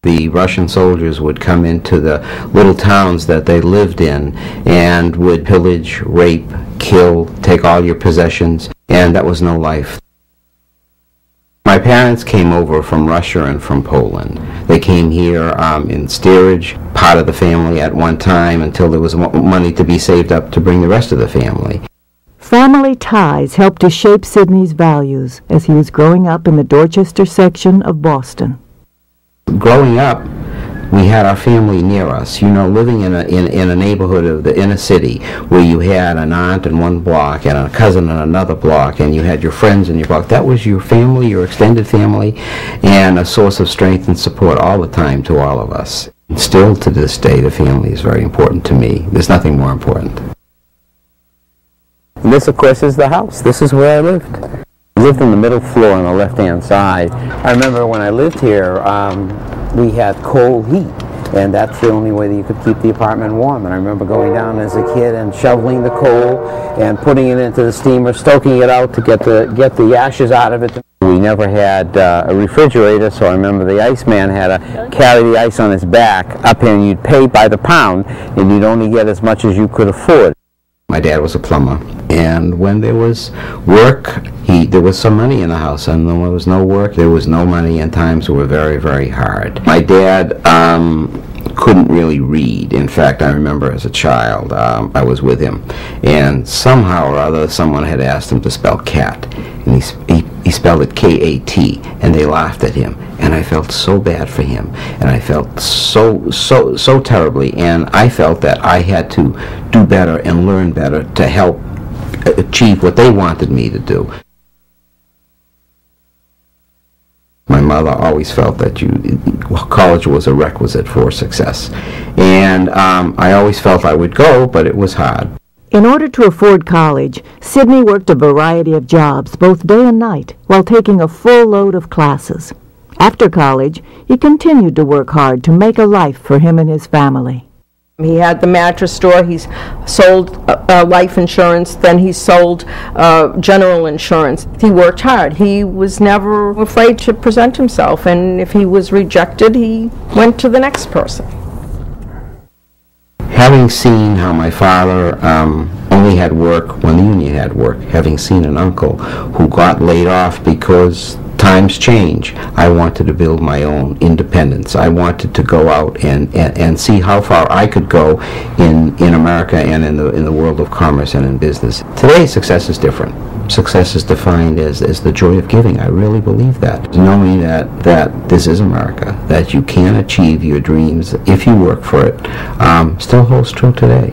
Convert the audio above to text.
The Russian soldiers would come into the little towns that they lived in and would pillage, rape, kill, take all your possessions, and that was no life. My parents came over from Russia and from Poland. They came here in steerage, part of the family at one time, until there was money to be saved up to bring the rest of the family. Family ties helped to shape Sidney's values as he was growing up in the Dorchester section of Boston. Growing up, we had our family near us, you know, living in a neighborhood of the inner city where you had an aunt in one block and a cousin in another block, and you had your friends in your block. That was your family, your extended family, and a source of strength and support all the time to all of us. Still to this day, the family is very important to me. There's nothing more important. This, of course, is the house. This is where I lived. I lived on the middle floor on the left-hand side. I remember when I lived here, we had coal heat, and that's the only way that you could keep the apartment warm. And I remember going down as a kid and shoveling the coal and putting it into the steamer, stoking it out to get the ashes out of it. We never had a refrigerator, so I remember the iceman had to carry the ice on his back up here, and you'd pay by the pound, and you'd only get as much as you could afford. My dad was a plumber, and when there was work, there was some money in the house, and when there was no work, there was no money, and times were very, very hard. My dad couldn't really read. In fact, I remember as a child, I was with him, and somehow or other, someone had asked him to spell cat, and he spelled it K-A-T, and they laughed at him, and I felt so bad for him, and I felt so terribly, and I felt that I had to do better and learn better to help achieve what they wanted me to do. My mother always felt that college was a requisite for success, and I always felt I would go, but it was hard. In order to afford college, Sidney worked a variety of jobs, both day and night, while taking a full load of classes. After college, he continued to work hard to make a life for him and his family. He had the mattress store. He's sold life insurance, then he sold general insurance. He worked hard. He was never afraid to present himself, and if he was rejected, he went to the next person. Having seen how my father only had work when the union had work, having seen an uncle who got laid off because times change, I wanted to build my own independence. I wanted to go out and see how far I could go in America and in the world of commerce and in business. Today, success is different. Success is defined as the joy of giving. I really believe that. Knowing that this is America, that you can achieve your dreams if you work for it, still holds true today.